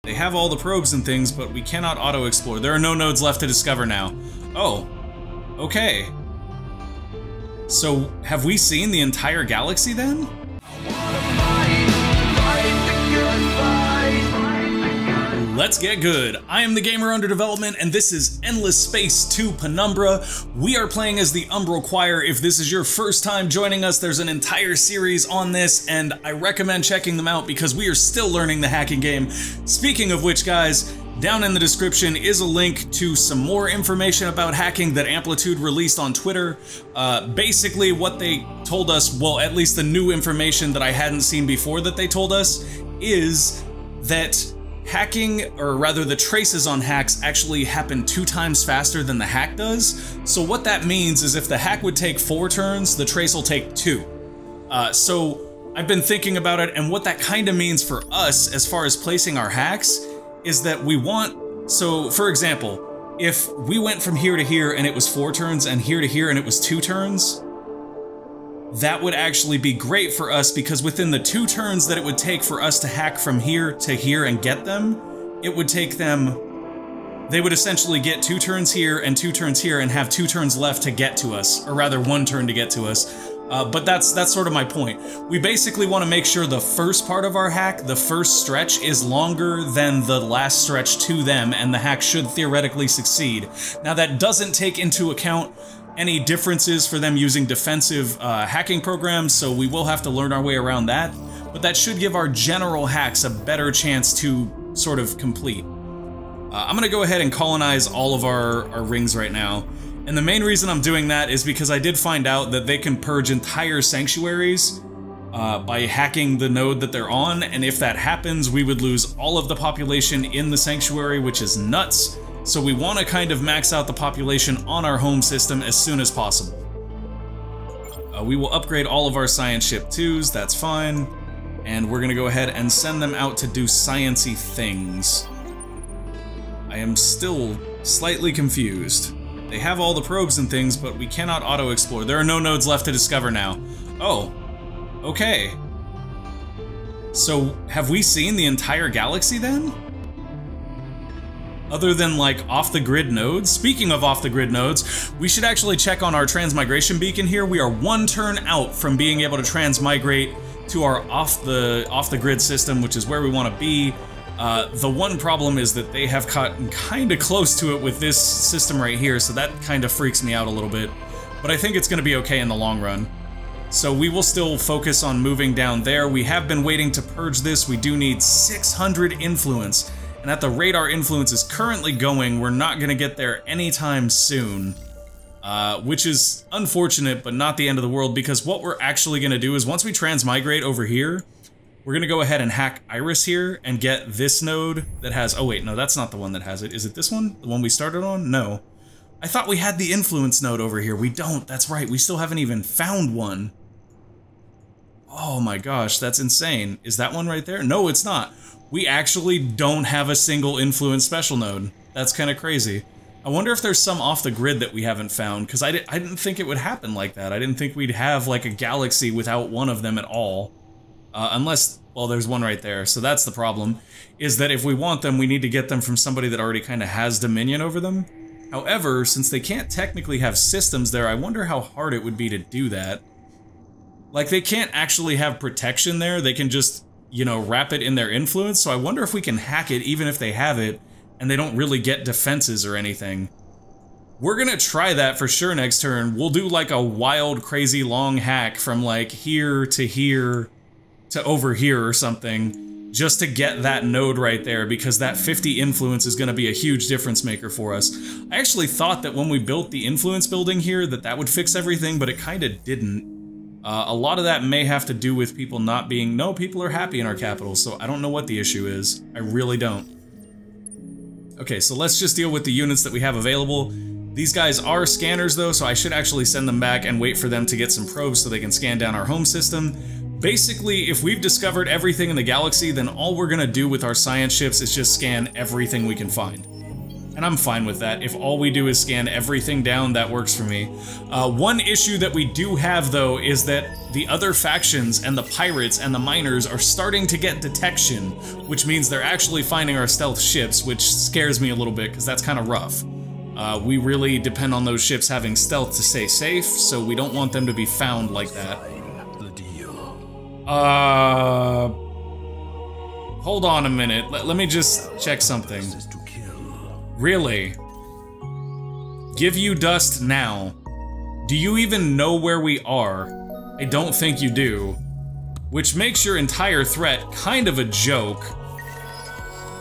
They have all the probes and things, but we cannot auto-explore. There are no nodes left to discover now. Oh, okay. So, have we seen the entire galaxy then? Let's get good. I am the Gamer Under Development, and this is Endless Space 2 Penumbra. We are playing as the Umbral Choir. If this is your first time joining us, there's an entire series on this, and I recommend checking them out because we are still learning the hacking game. Speaking of which, guys, down in the description is a link to some more information about hacking that Amplitude released on Twitter. Basically what they told us, well, at least the new information that I hadn't seen before that they told us, is that hacking, or rather the traces on hacks, actually happen 2 times faster than the hack does. So what that means is if the hack would take 4 turns, the trace will take 2. So I've been thinking about it, and what that kind of means for us as far as placing our hacks is that we want, so for example, if we went from here to here and it was 4 turns and here to here and it was 2 turns, that would actually be great for us because within the 2 turns that it would take for us to hack from here to here and get them, it would take them, they would essentially get 2 turns here and 2 turns here and have 2 turns left to get to us, or rather 1 turn to get to us. But that's sort of my point. We basically want to make sure the first part of our hack, the first stretch, is longer than the last stretch to them, and the hack should theoretically succeed. Now that doesn't take into account any differences for them using defensive hacking programs, so we will have to learn our way around that, but that should give our general hacks a better chance to sort of complete. I'm gonna go ahead and colonize all of our rings right now, and the main reason I'm doing that is because I did find out that they can purge entire sanctuaries by hacking the node that they're on, and if that happens, we would lose all of the population in the sanctuary, which is nuts. So we want to kind of max out the population on our home system as soon as possible. We will upgrade all of our science ship 2s, that's fine. And we're going to go ahead and send them out to do sciencey things. I am still slightly confused. They have all the probes and things, but we cannot auto-explore. There are no nodes left to discover now. Oh, okay. So have we seen the entire galaxy then? Other than like off-the-grid nodes? Speaking of off-the-grid nodes, we should actually check on our transmigration beacon here. We are 1 turn out from being able to transmigrate to our off-the-grid system, which is where we want to be. The one problem is that they have gotten kind of close to it with this system right here, so that kind of freaks me out a little bit. But I think it's going to be okay in the long run. So we will still focus on moving down there. We have been waiting to purge this. We do need 600 influence. And at the rate our influence is currently going, we're not going to get there anytime soon. Which is unfortunate, but not the end of the world, because what we're actually going to do is once we transmigrate over here, we're going to go ahead and hack Iris here and get this node that has... Oh wait, no, that's not the one that has it. Is it this one? The one we started on? No. I thought we had the influence node over here. We don't. That's right. We still haven't even found one. Oh my gosh, that's insane. Is that one right there? No, it's not. We actually don't have a single influence special node. That's kind of crazy. I wonder if there's some off the grid that we haven't found, because I didn't think it would happen like that. I didn't think we'd have like a galaxy without one of them at all. Unless, well, there's one right there. So that's the problem, is that if we want them, we need to get them from somebody that already kind of has dominion over them. However, since they can't technically have systems there, I wonder how hard it would be to do that. Like, they can't actually have protection there. They can just, you know, wrap it in their influence, so I wonder if we can hack it even if they have it, and they don't really get defenses or anything. We're gonna try that for sure next turn. We'll do like a wild, crazy long hack from like here to over here or something, just to get that node right there, because that 50 influence is gonna be a huge difference maker for us. I actually thought that when we built the influence building here that would fix everything, but it kinda didn't. A lot of that may have to do with people not being... No, people are happy in our capital, so I don't know what the issue is. I really don't. Okay, so let's just deal with the units that we have available. These guys are scanners, though, so I should actually send them back and wait for them to get some probes so they can scan down our home system. Basically, if we've discovered everything in the galaxy, then all we're gonna do with our science ships is just scan everything we can find. And I'm fine with that. If all we do is scan everything down, that works for me. One issue that we do have, though, is that the other factions and the pirates and the miners are starting to get detection, which means they're actually finding our stealth ships, which scares me a little bit, because that's kind of rough. We really depend on those ships having stealth to stay safe, so we don't want them to be found like that. Hold on a minute. Let me just check something. Really? Give you dust now. Do you even know where we are? I don't think you do. Which makes your entire threat kind of a joke.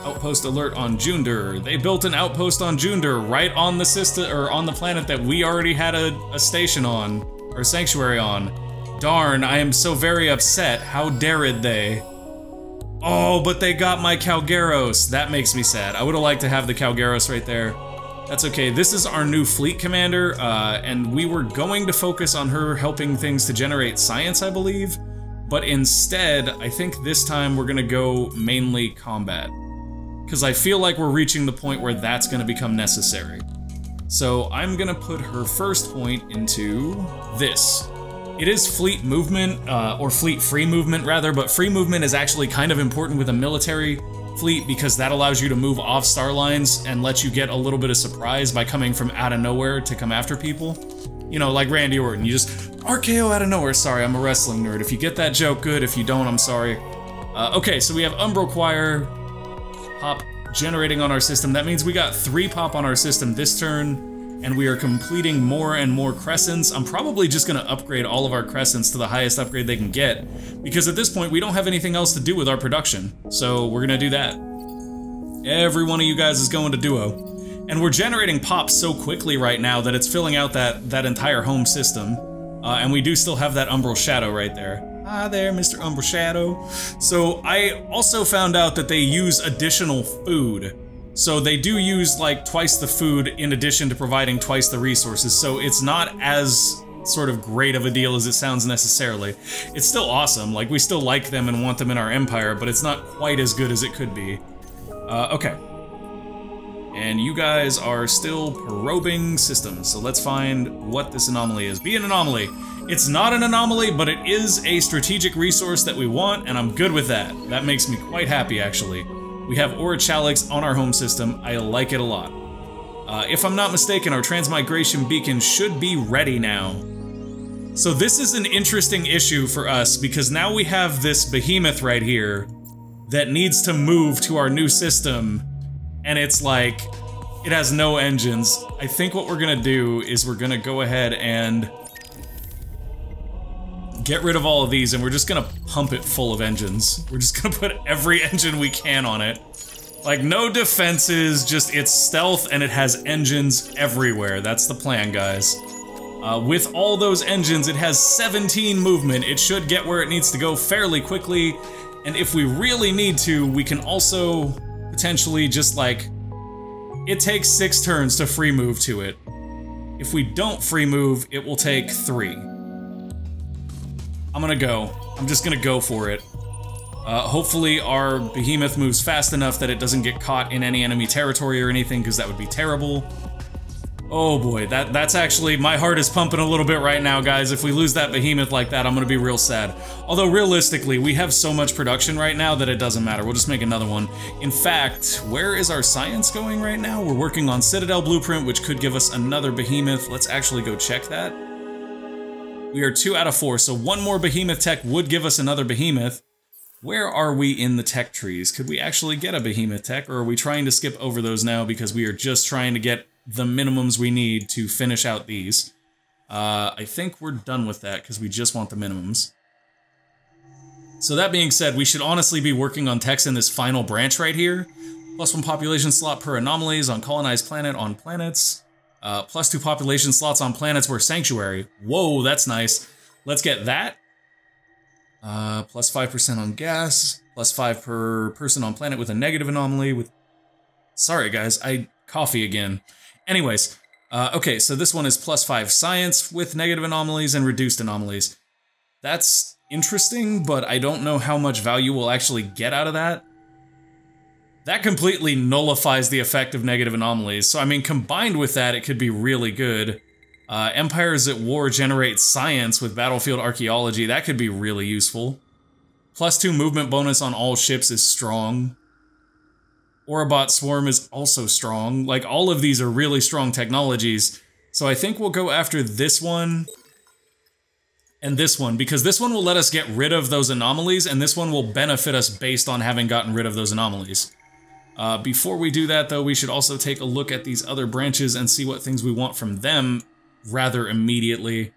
Outpost alert on Junder. They built an outpost on Junder right on the system, or on the planet that we already had a station on, or sanctuary on. Darn, I am so very upset. How dared they? Oh, but they got my Calgaros. That makes me sad. I would have liked to have the Calgaros right there. That's okay. This is our new fleet commander, and we were going to focus on her helping things to generate science, I believe. But instead, I think this time we're gonna go mainly combat. Because I feel like we're reaching the point where that's gonna become necessary. So I'm gonna put her first point into this. It is fleet movement, or fleet free movement rather, but free movement is actually kind of important with a military fleet because that allows you to move off star lines and lets you get a little bit of surprise by coming from out of nowhere to come after people. You know, like Randy Orton, you just RKO out of nowhere. Sorry, I'm a wrestling nerd. If you get that joke, good. If you don't, I'm sorry. Okay, so we have Umbral Choir pop generating on our system. That means we got 3 pop on our system this turn. And we are completing more and more crescents. I'm probably just gonna upgrade all of our crescents to the highest upgrade they can get, because at this point we don't have anything else to do with our production. So we're gonna do that. Every one of you guys is going to duo. And we're generating pops so quickly right now that it's filling out that entire home system. And we do still have that Umbral Shadow right there. Hi there, Mr. Umbral Shadow. So I also found out that they use additional food. So they do use like twice the food in addition to providing twice the resources, so it's not as sort of great of a deal as it sounds necessarily. It's still awesome, like we still like them and want them in our empire, but it's not quite as good as it could be. Okay. And you guys are still probing systems, so let's find what this anomaly is. Be an anomaly. It's not an anomaly, but it is a strategic resource that we want, and I'm good with that. That makes me quite happy, actually. We have Orichalix on our home system. I like it a lot. If I'm not mistaken, our transmigration beacon should be ready now. So this is an interesting issue for us because now we have this behemoth right here that needs to move to our new system, and it's like, it has no engines. I think what we're gonna do is we're gonna go ahead and get rid of all of these, and we're just gonna pump it full of engines. We're just gonna put every engine we can on it. Like, no defenses, just it's stealth and it has engines everywhere. That's the plan, guys. With all those engines, it has 17 movement. It should get where it needs to go fairly quickly, and if we really need to, we can also potentially just like... It takes 6 turns to free move to it. If we don't free move, it will take 3. I'm gonna go. I'm just gonna go for it. Hopefully our behemoth moves fast enough that it doesn't get caught in any enemy territory or anything, because that would be terrible. Oh boy, that's actually, my heart is pumping a little bit right now, guys. If we lose that behemoth like that, I'm gonna be real sad. Although realistically, we have so much production right now that it doesn't matter. We'll just make another one. In fact, where is our science going right now? We're working on Citadel Blueprint, which could give us another behemoth. Let's actually go check that. We are 2 out of 4, so 1 more behemoth tech would give us another behemoth. Where are we in the tech trees? Could we actually get a behemoth tech, or are we trying to skip over those now because we are just trying to get the minimums we need to finish out these? I think we're done with that because we just want the minimums. So that being said, we should honestly be working on techs in this final branch right here. +1 population slot per anomalies on colonized planet on planets. +2 population slots on planets where sanctuary. Whoa, that's nice. Let's get that. +5% on gas. +5 per person on planet with a negative anomaly with... Sorry guys, coffee again. Anyways, okay, so this one is +5 science with negative anomalies and reduced anomalies. That's interesting, but I don't know how much value we'll actually get out of that. that completely nullifies the effect of negative anomalies. So I mean, combined with that, it could be really good. Empires at War generate science with battlefield archaeology. That could be really useful. +2 movement bonus on all ships is strong. Orobot Swarm is also strong. Like, all of these are really strong technologies. So I think we'll go after this one and this one, because this one will let us get rid of those anomalies, and this one will benefit us based on having gotten rid of those anomalies. Before we do that, though, we should also take a look at these other branches and see what things we want from them rather immediately.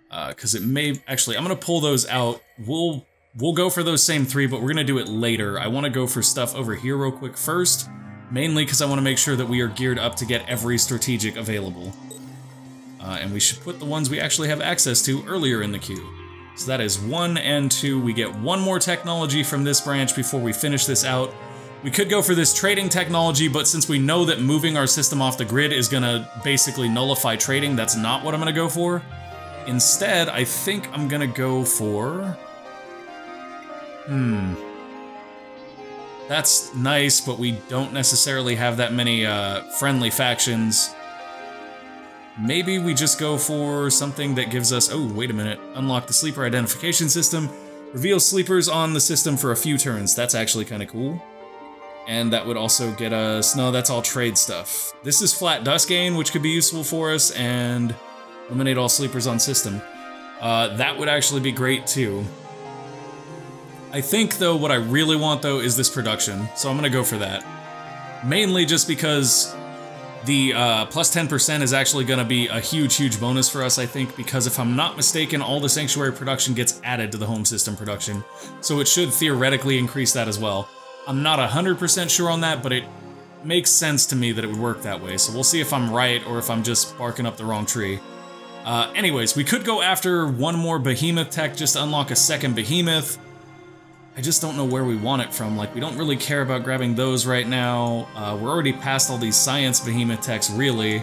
Because it may... Actually, I'm going to pull those out. We'll go for those same 3, but we're going to do it later. I want to go for stuff over here real quick first, mainly because I want to make sure that we are geared up to get every strategic available. And we should put the ones we actually have access to earlier in the queue. So that is 1 and 2. We get 1 more technology from this branch before we finish this out. We could go for this trading technology, but since we know that moving our system off the grid is going to basically nullify trading, that's not what I'm going to go for. Instead, I think I'm going to go for... That's nice, but we don't necessarily have that many friendly factions. Maybe we just go for something that gives us... Oh, wait a minute. Unlock the sleeper identification system. Reveal sleepers on the system for a few turns. That's actually kind of cool. And that would also get us... No, that's all trade stuff. This is flat dust gain, which could be useful for us, and eliminate all sleepers on system. That would actually be great, too. I think, though, what I really want, though, is this production, so I'm gonna go for that. Mainly just because the plus 10% is actually gonna be a huge, huge bonus for us, I think, because if I'm not mistaken, all the Sanctuary production gets added to the home system production, so it should theoretically increase that as well. I'm not 100% sure on that, but it makes sense to me that it would work that way, so we'll see if I'm right or if I'm just barking up the wrong tree. Anyways, we could go after 1 more Behemoth tech just to unlock a second Behemoth. I just don't know where we want it from. Like, we don't really care about grabbing those right now. We're already past all these science Behemoth techs, really.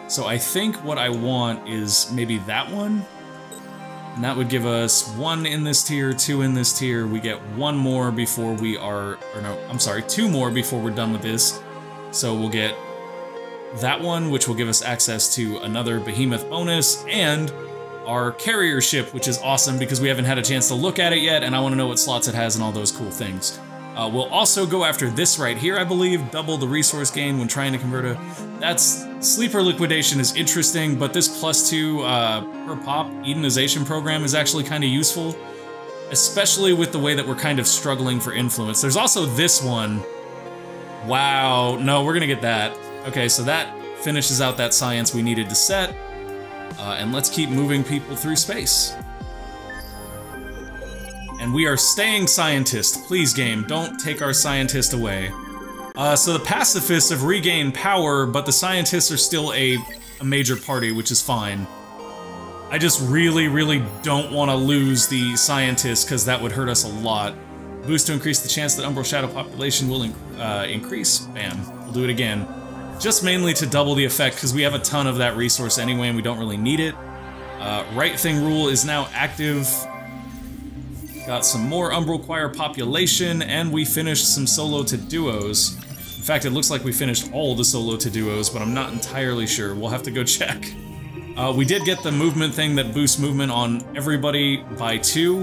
So I think what I want is maybe that one. And that would give us 1 in this tier, 2 in this tier. We get 1 more before we are... Or no, I'm sorry, 2 more before we're done with this. So we'll get that one, which will give us access to another Behemoth bonus, and our carrier ship, which is awesome because we haven't had a chance to look at it yet, and I want to know what slots it has and all those cool things. We'll also go after this right here, I believe, double the resource gain when trying to convert a... That's... Sleeper liquidation is interesting, but this +2 per pop Edenization program is actually kind of useful, especially with the way that we're kind of struggling for influence. There's also this one. Wow, no, we're gonna get that. Okay, so that finishes out that science we needed to set. And let's keep moving people through space. And we are staying scientist. Please, game, don't take our scientist away. So the pacifists have regained power, but the scientists are still a major party, which is fine. I just really, really don't want to lose the scientists, because that would hurt us a lot. Boost to increase the chance that Umbral Shadow population will increase. Bam. We'll do it again. Just mainly to double the effect, because we have a ton of that resource anyway, and we don't really need it. Right Thing rule is now active. Got some more Umbral Choir population, and we finished some solo to duos. In fact, it looks like we finished all the solo to duos, but I'm not entirely sure. We'll have to go check. We did get the movement thing that boosts movement on everybody by 2,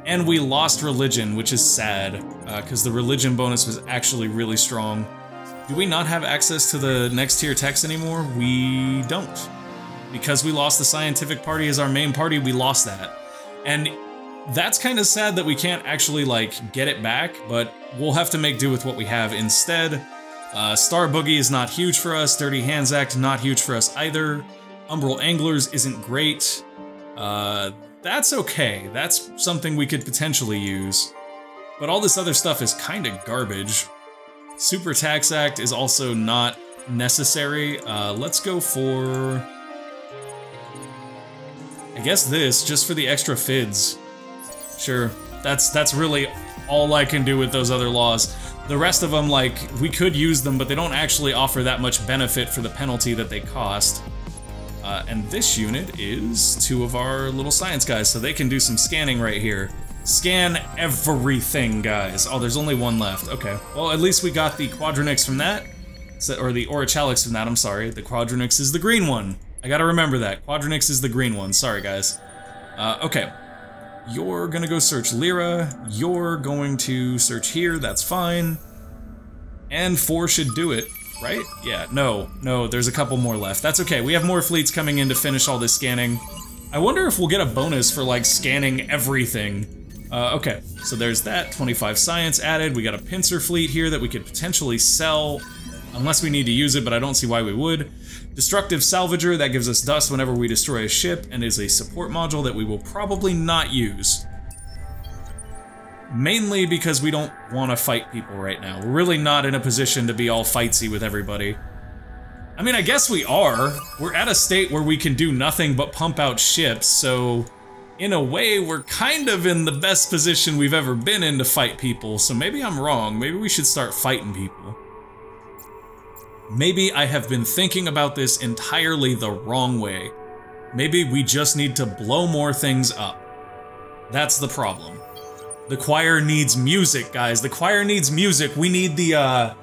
and we lost religion, which is sad, because the religion bonus was actually really strong. Do we not have access to the next tier text anymore? We don't. Because we lost the scientific party as our main party, we lost that. And that's kind of sad that we can't actually, like, get it back, but we'll have to make do with what we have instead. Star Boogie is not huge for us, Dirty Hands Act not huge for us either. Umbral Anglers isn't great. That's okay, that's something we could potentially use. But all this other stuff is kind of garbage. Super Tax Act is also not necessary. Let's go for... I guess this, just for the extra FIDs. Sure, that's really all I can do with those other laws. The rest of them, like, we could use them, but they don't actually offer that much benefit for the penalty that they cost. And this unit is 2 of our little science guys, so they can do some scanning right here. Scan everything, guys. Oh, there's only one left. Okay. Well, at least we got the Quadronix from that. Or the Orichalix from that, I'm sorry. The Quadronix is the green one. I gotta remember that. Quadronix is the green one. Sorry, guys. Okay. You're gonna go search Lyra. You're going to search here. That's fine. And 4 should do it, right? Yeah, no, there's a couple more left. That's okay. We have more fleets coming in to finish all this scanning. I wonder if we'll get a bonus for, like, scanning everything. Okay, so there's that. 25 science added. We got a pincer fleet here that we could potentially sell, unless we need to use it, but I don't see why we would. Destructive salvager, that gives us dust whenever we destroy a ship, and is a support module that we will probably not use. Mainly because we don't want to fight people right now. We're really not in a position to be all fightsy with everybody. I mean, I guess we are. We're at a state where we can do nothing but pump out ships, so in a way, we're kind of in the best position we've ever been in to fight people, so maybe I'm wrong. Maybe we should start fighting people. Maybe I have been thinking about this entirely the wrong way. Maybe we just need to blow more things up. That's the problem. The choir needs music, guys. The choir needs music. We need the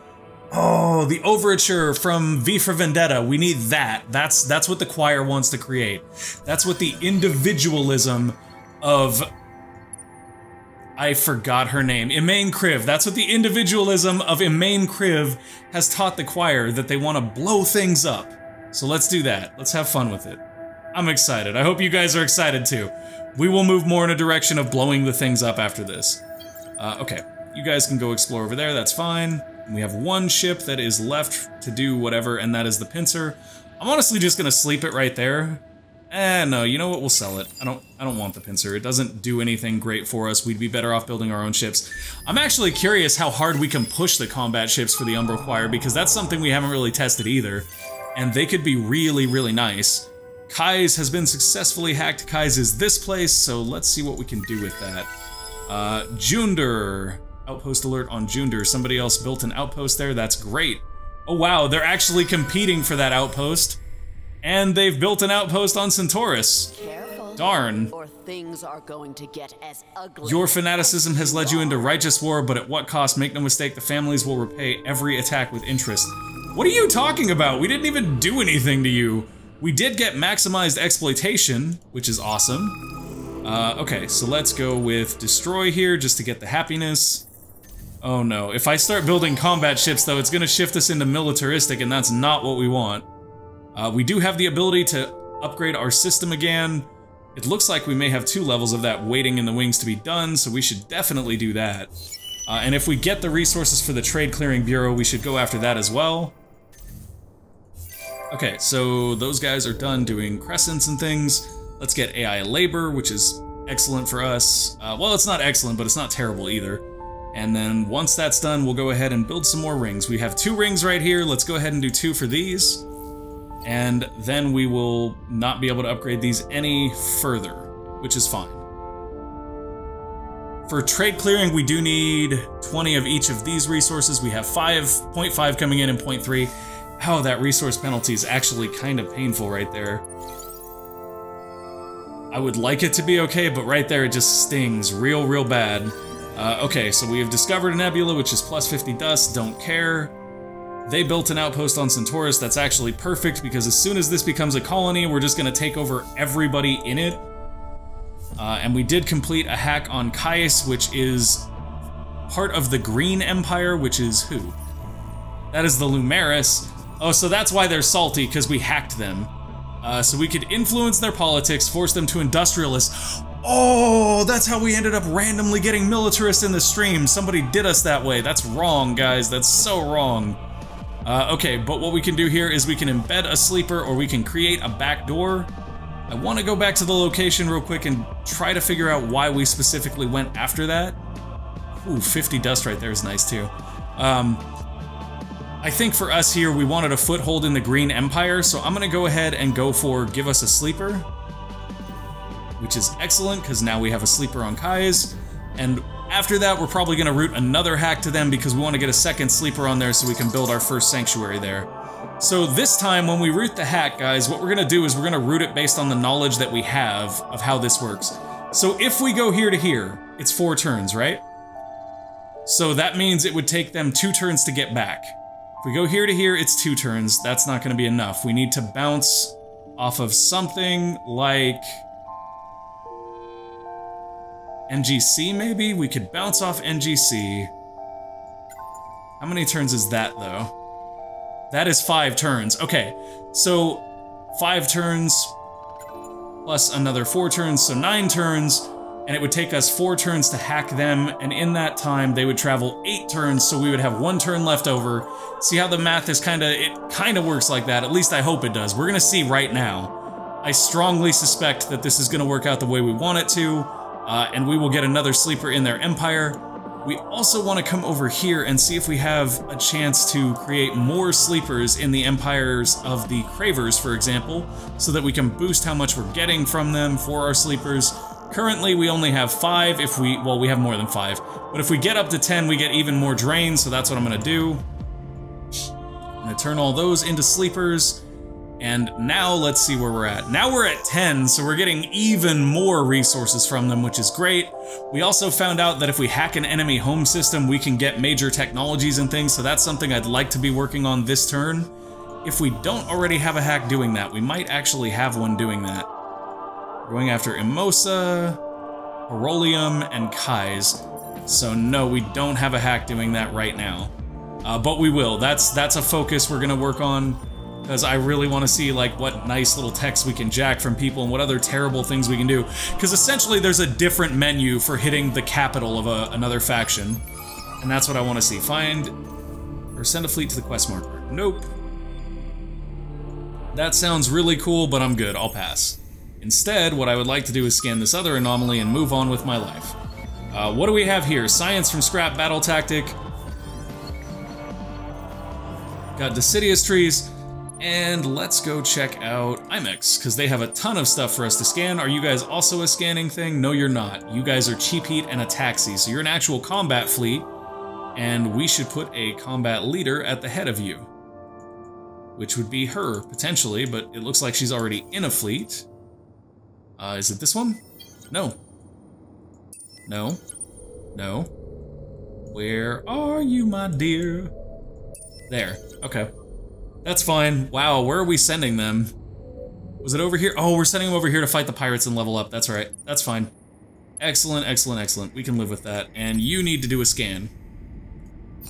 the overture from V for Vendetta. We need that. That's what the choir wants to create. That's what the individualism of... I forgot her name. Imain Kriv. That's what the individualism of Imain Kriv has taught the choir, that they want to blow things up. So let's do that. Let's have fun with it. I'm excited. I hope you guys are excited too. We will move more in a direction of blowing the things up after this. Okay. You guys can go explore over there. That's fine. We have one ship that is left to do whatever, and that is the pincer. I'm honestly just gonna sleep it right there. No, you know what? We'll sell it. I don't want the pincer. It doesn't do anything great for us. We'd be better off building our own ships. I'm actually curious how hard we can push the combat ships for the Umbral Choir, because that's something we haven't really tested either. And they could be really, really nice. Kai's has been successfully hacked. Kai's is this place, so let's see what we can do with that. Junder. Outpost alert on Junder. Somebody else built an outpost there. That's great. Oh wow, they're actually competing for that outpost. And they've built an outpost on Centaurus. Careful. Darn. Or things are going to get as ugly. Your fanaticism has led you into righteous war, but at what cost? Make no mistake, the families will repay every attack with interest. What are you talking about? We didn't even do anything to you. We did get maximized exploitation, which is awesome. Okay, so let's go with destroy here just to get the happiness. Oh no, if I start building combat ships though, it's gonna shift us into militaristic, and that's not what we want. We do have the ability to upgrade our system again. It looks like we may have 2 levels of that waiting in the wings to be done, so we should definitely do that. And if we get the resources for the Trade Clearing Bureau, we should go after that as well. Okay, so those guys are done doing crescents and things. Let's get AI labor, which is excellent for us. Well, it's not excellent, but it's not terrible either. And then once that's done, we'll go ahead and build some more rings. We have 2 rings right here. Let's go ahead and do 2 for these. And then we will not be able to upgrade these any further, which is fine. For trade clearing, we do need 20 of each of these resources. We have 0.5 coming in and 0.3. Oh, that resource penalty is actually kind of painful right there. I would like it to be okay, but right there it just stings real bad. Okay, so we have discovered a nebula, which is plus 50 dust, don't care. They built an outpost on Centaurus. That's actually perfect, because as soon as this becomes a colony, we're just gonna take over everybody in it. And we did complete a hack on Caius, which is part of the Green Empire, which is who? That is the Lumeris. Oh, so that's why they're salty, because we hacked them. So we could influence their politics, force them to industrialists. Oh, that's how we ended up randomly getting militarists in the stream. Somebody did us that way. That's wrong, guys. That's so wrong. Okay, but what we can do here is we can embed a sleeper, or we can create a back door. I want to go back to the location real quick and try to figure out why we specifically went after that. Ooh, 50 dust right there is nice too. I think for us here, we wanted a foothold in the Green Empire, so I'm gonna go ahead and go for give us a sleeper, which is excellent, because now we have a sleeper on Kai's, and after that, we're probably gonna route another hack to them, because we want to get a second sleeper on there so we can build our first sanctuary there. So this time, when we route the hack, guys, what we're gonna do is we're gonna route it based on the knowledge that we have of how this works. So if we go here to here, It's 4 turns, right? So that means it would take them 2 turns to get back. If we go here to here, it's 2 turns. That's not going to be enough. We need to bounce off of something like NGC, maybe? We could bounce off NGC. How many turns is that, though? That is 5 turns. Okay, so 5 turns plus another 4 turns, so 9 turns, and it would take us 4 turns to hack them, and in that time, they would travel 8 turns, so we would have 1 turn left over. See how the math is it kinda works like that, at least I hope it does. We're gonna see right now. I strongly suspect that this is gonna work out the way we want it to, and we will get another sleeper in their empire. We also want to come over here and see if we have a chance to create more sleepers in the empires of the Cravers, for example, so that we can boost how much we're getting from them for our sleepers. Currently, we only have 5 well, we have more than 5, but if we get up to 10, we get even more drain, so that's what I'm gonna do. I'm gonna turn all those into sleepers, and now let's see where we're at. Now we're at 10, so we're getting even more resources from them, which is great. We also found out that if we hack an enemy home system, we can get major technologies and things, so that's something I'd like to be working on this turn. If we don't already have a hack doing that, we might actually have one doing that. We're going after Imosa, Herolium, and Kai's. So no, we don't have a hack doing that right now. But we will. That's a focus we're gonna work on, because I really want to see like what nice little techs we can jack from people and what other terrible things we can do. Because essentially there's a different menu for hitting the capital of another faction. And that's what I want to see. Find or send a fleet to the quest marker. Nope. That sounds really cool, but I'm good. I'll pass. Instead, what I would like to do is scan this other anomaly and move on with my life. What do we have here? Science from Scrap Battle Tactic. Got Deciduous Trees. And let's go check out IMEX, because they have a ton of stuff for us to scan. Are you guys also a scanning thing? No, you're not. You guys are Cheap Heat and a Taxi, so you're an actual combat fleet, and we should put a combat leader at the head of you. Which would be her, potentially, but it looks like she's already in a fleet. Is it this one? No. No. No. Where are you, my dear? There. Okay. That's fine. Wow, where are we sending them? Was it over here? Oh, we're sending them over here to fight the pirates and level up. That's right. That's fine. Excellent, excellent, excellent. We can live with that. And you need to do a scan.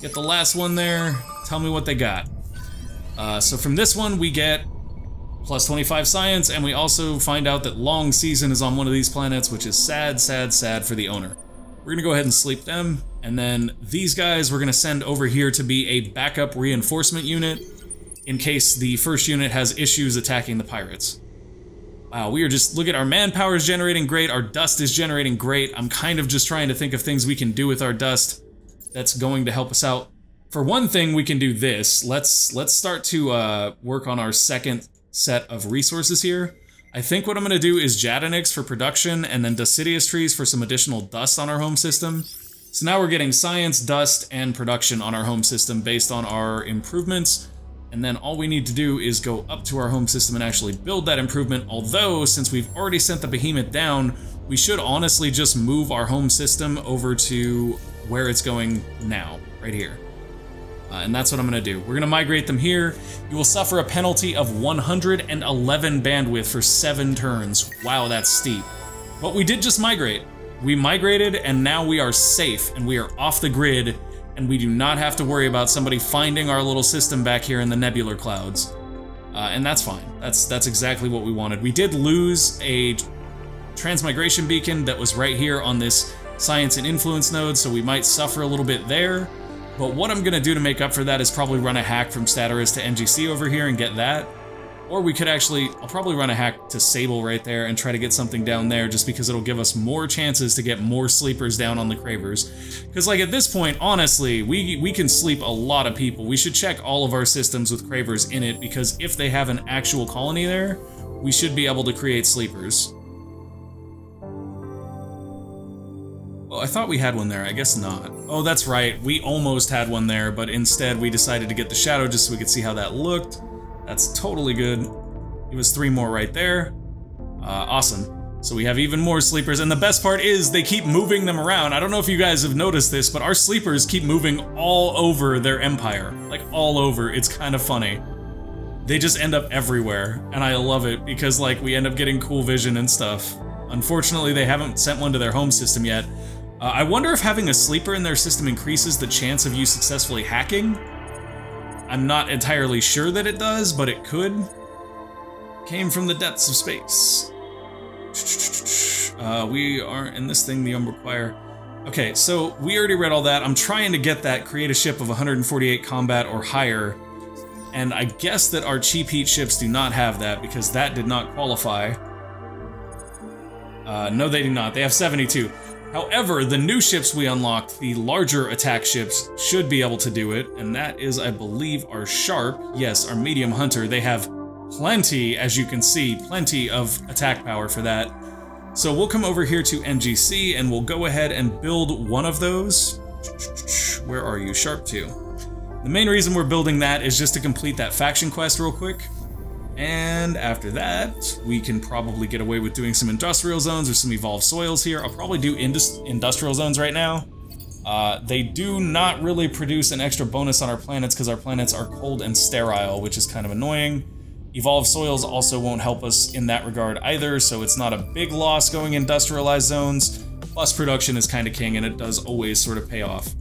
Get the last one there. Tell me what they got. So from this one, we get plus 25 science, and we also find out that Long Season is on one of these planets, which is sad, sad, sad for the owner. We're gonna go ahead and sleep them, and then these guys we're gonna send over here to be a backup reinforcement unit in case the first unit has issues attacking the pirates. Wow, we are just, look at our manpower is generating great, our dust is generating great. I'm kind of just trying to think of things we can do with our dust that's going to help us out. For one thing, we can do this. Let's start to work on our second set of resources here. I think what I'm gonna do is Jadenix for production, and then Deciduous Trees for some additional dust on our home system. So now we're getting science, dust, and production on our home system based on our improvements. And then all we need to do is go up to our home system and actually build that improvement, although since we've already sent the behemoth down, we should honestly just move our home system over to where it's going now, right here. And that's what I'm gonna do. We're gonna migrate them here. You will suffer a penalty of 111 bandwidth for 7 turns. Wow, that's steep. But we did just migrate. We migrated, and now we are safe, and we are off the grid, and we do not have to worry about somebody finding our little system back here in the nebular clouds. And that's fine. That's exactly what we wanted. We did lose a transmigration beacon that was right here on this science and influence node, so we might suffer a little bit there. But what I'm gonna do to make up for that is probably run a hack from Staterus to NGC over here and get that. Or we could actually, I'll probably run a hack to Sable right there and try to get something down there just because it'll give us more chances to get more sleepers down on the Cravers. Because like at this point, honestly, we can sleep a lot of people. We should check all of our systems with Cravers in it, because if they have an actual colony there, we should be able to create sleepers. Well, I thought we had one there, I guess not. Oh, that's right, we almost had one there, but instead we decided to get the shadow just so we could see how that looked. That's totally good. It was 3 more right there. Awesome. So we have even more sleepers, and the best part is they keep moving them around. I don't know if you guys have noticed this, but our sleepers keep moving all over their empire. Like, all over. It's kind of funny. They just end up everywhere, and I love it, because, like, we end up getting cool vision and stuff. Unfortunately, they haven't sent one to their home system yet. I wonder if having a sleeper in their system increases the chance of you successfully hacking. I'm not entirely sure that it does, but it could. Came from the depths of space. We are in this thing, the Umbral Choir. Okay, so we already read all that. I'm trying to get that create a ship of 148 combat or higher, and I guess that our cheap heat ships do not have that because that did not qualify. No, they do not. They have 72. However, the new ships we unlocked, the larger attack ships, should be able to do it, and that is, I believe, our Sharp. Yes, our Medium Hunter. They have plenty, as you can see, plenty of attack power for that. So we'll come over here to NGC and we'll go ahead and build one of those. Where are you? Sharp 2. The main reason we're building that is just to complete that faction quest real quick. And after that, we can probably get away with doing some industrial zones or some evolved soils here. I'll probably do industrial zones right now. They do not really produce an extra bonus on our planets because our planets are cold and sterile, which is kind of annoying. Evolved soils also won't help us in that regard either, so it's not a big loss going industrialized zones. Plus production is kind of king, and it does always sort of pay off.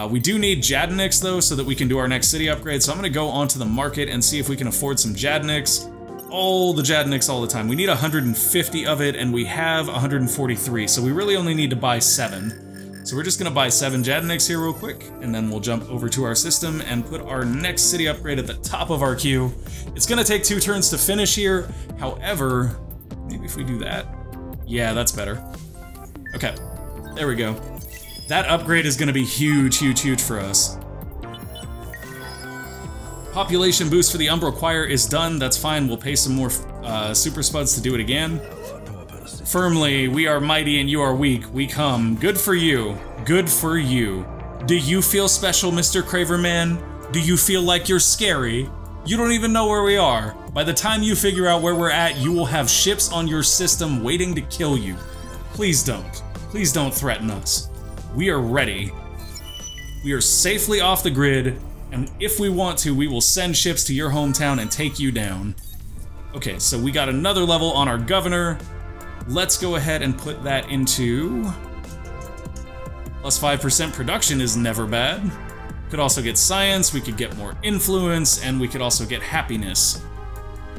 We do need Jadniks though, so that we can do our next city upgrade, so I'm gonna go onto the market and see if we can afford some Jadniks. All the Jadniks all the time. We need 150 of it, and we have 143, so we really only need to buy 7. So we're just gonna buy 7 Jadniks here real quick, and then we'll jump over to our system and put our next city upgrade at the top of our queue. It's gonna take 2 turns to finish here. However, maybe if we do that. Yeah, that's better. Okay, there we go. That upgrade is gonna be huge, huge, huge for us. Population boost for the Umbral Choir is done. That's fine. We'll pay some more super spuds to do it again. Firmly, we are mighty and you are weak. We come. Good for you. Good for you. Do you feel special, Mr. Craverman? Do you feel like you're scary? You don't even know where we are. By the time you figure out where we're at, you will have ships on your system waiting to kill you. Please don't. Please don't threaten us. We are ready. We are safely off the grid, and if we want to, we will send ships to your hometown and take you down. Okay, so we got another level on our governor. Let's go ahead and put that into... Plus 5% production is never bad. Could also get science, we could get more influence, and we could also get happiness.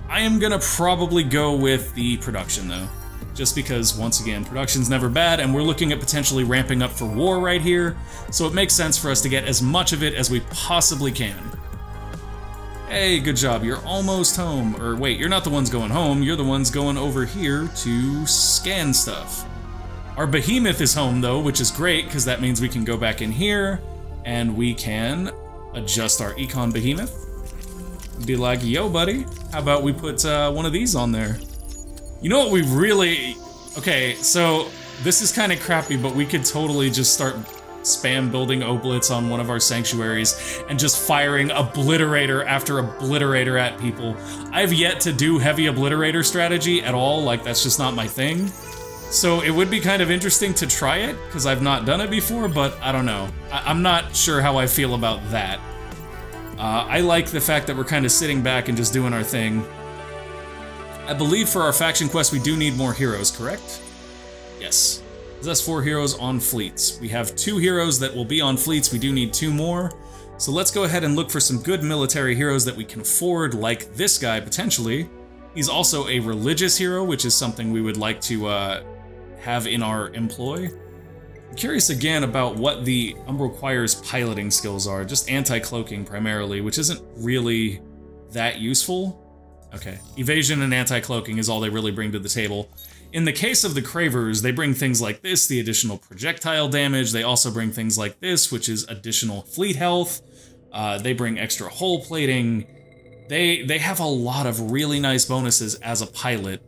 I am gonna probably go with the production though. Just because, once again, production's never bad, and we're looking at potentially ramping up for war right here, so it makes sense for us to get as much of it as we possibly can. Hey, good job, you're almost home. Or wait, you're not the ones going home, you're the ones going over here to scan stuff. Our behemoth is home though, which is great, because that means we can go back in here, and we can adjust our econ behemoth. Be like, yo buddy, how about we put one of these on there? You know what we really... Okay, so this is kind of crappy, but we could totally just start spam building oblates on one of our sanctuaries and just firing obliterator after obliterator at people. I've yet to do heavy obliterator strategy at all, like that's just not my thing. So it would be kind of interesting to try it, because I've not done it before, but I don't know. I'm not sure how I feel about that. I like the fact that we're kind of sitting back and just doing our thing. I believe for our faction quest we do need more heroes, correct? Yes. Possess 4 heroes on fleets. We have 2 heroes that will be on fleets, we do need 2 more. So let's go ahead and look for some good military heroes that we can afford, like this guy, potentially. He's also a religious hero, which is something we would like to have in our employ. I'm curious again about what the Umbral Choir's piloting skills are, just anti-cloaking primarily, which isn't really that useful. Okay, evasion and anti-cloaking is all they really bring to the table. In the case of the Cravers, they bring things like this, the additional projectile damage. They also bring things like this, which is additional fleet health. They bring extra hull plating. They have a lot of really nice bonuses as a pilot.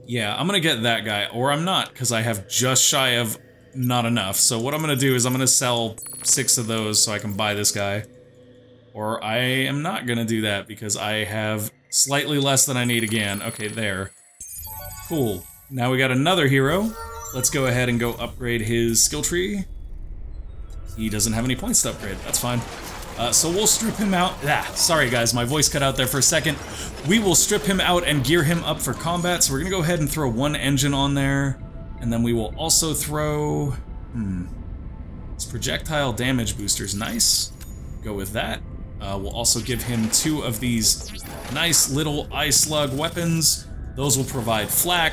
Yeah, I'm gonna get that guy, or I'm not, because I have just shy of not enough. So what I'm gonna do is I'm gonna sell 6 of those so I can buy this guy. Or I am not gonna do that because I have Slightly less than I need again. Okay, there. Cool. Now we got another hero. Let's go ahead and go upgrade his skill tree. He doesn't have any points to upgrade. That's fine. So we'll strip him out. Sorry guys, my voice cut out there for a second. We will strip him out and gear him up for combat. So we're gonna go ahead and throw one engine on there. And then we will also throw... This projectile damage booster's nice. Go with that. We'll also give him 2 of these nice little eye slug weapons. Those will provide flak.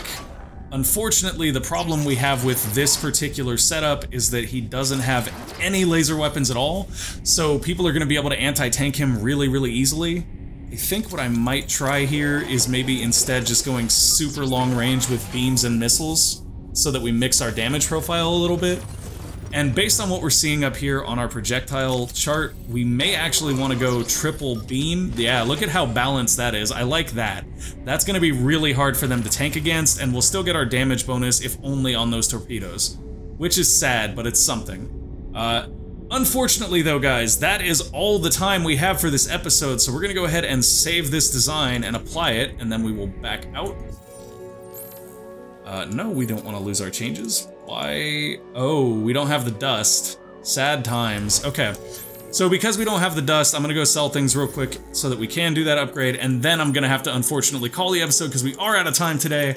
Unfortunately, the problem we have with this particular setup is that he doesn't have any laser weapons at all, so people are going to be able to anti-tank him really, really easily. I think what I might try here is maybe instead just going super long range with beams and missiles, so that we mix our damage profile a little bit. And based on what we're seeing up here on our projectile chart, we may actually want to go triple beam. Yeah, look at how balanced that is. I like that. That's going to be really hard for them to tank against, and we'll still get our damage bonus if only on those torpedoes. Which is sad, but it's something. Unfortunately though, guys, that is all the time we have for this episode, so we're going to go ahead and save this design and apply it, and then we will back out. No, we don't want to lose our changes. Why? Oh, we don't have the dust. Sad times. Okay. So because we don't have the dust, I'm gonna go sell things real quick so that we can do that upgrade, and then I'm gonna have to unfortunately call the episode because we are out of time today.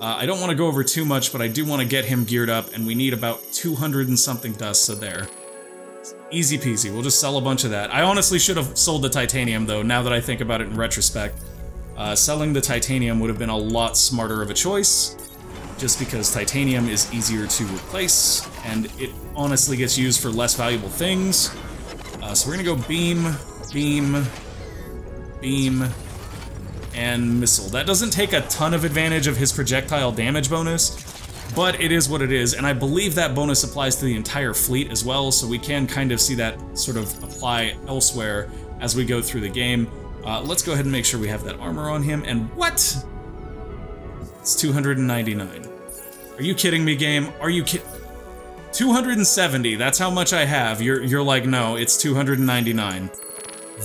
I don't want to go over too much, but I do want to get him geared up, and we need about 200 and something dust, so there. Easy peasy, we'll just sell a bunch of that. I honestly should have sold the titanium though, now that I think about it in retrospect. Selling the titanium would have been a lot smarter of a choice, just because titanium is easier to replace, and it honestly gets used for less valuable things. So we're gonna go beam, beam, beam, and missile. That doesn't take a ton of advantage of his projectile damage bonus, but it is what it is, and I believe that bonus applies to the entire fleet as well, so we can kind of see that sort of apply elsewhere as we go through the game. Let's go ahead and make sure we have that armor on him, and what? It's 299. Are you kidding me, game? Are you kidding? 270, that's how much I have. You're like, no, it's 299.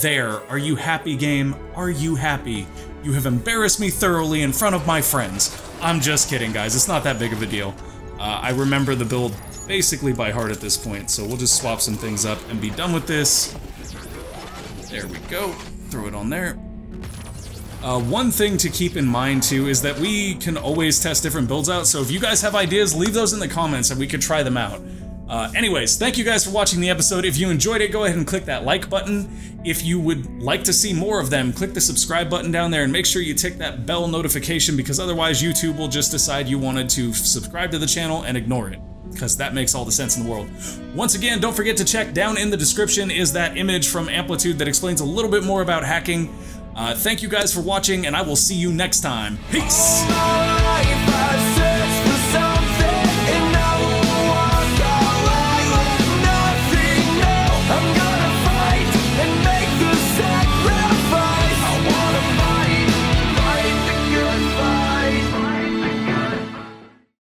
There, are you happy, game? Are you happy? You have embarrassed me thoroughly in front of my friends. I'm just kidding, guys, it's not that big of a deal. I remember the build basically by heart at this point, so we'll just swap some things up and be done with this. There we go, throw it on there. One thing to keep in mind too is that we can always test different builds out, so if you guys have ideas, leave those in the comments and we could try them out. Anyways, thank you guys for watching the episode. If you enjoyed it, go ahead and click that like button. If you would like to see more of them, click the subscribe button down there and make sure you tick that bell notification, because otherwise YouTube will just decide you wanted to subscribe to the channel and ignore it, because that makes all the sense in the world. Once again, don't forget to check down in the description is that image from Amplitude that explains a little bit more about hacking. Thank you guys for watching, and I will see you next time. Peace!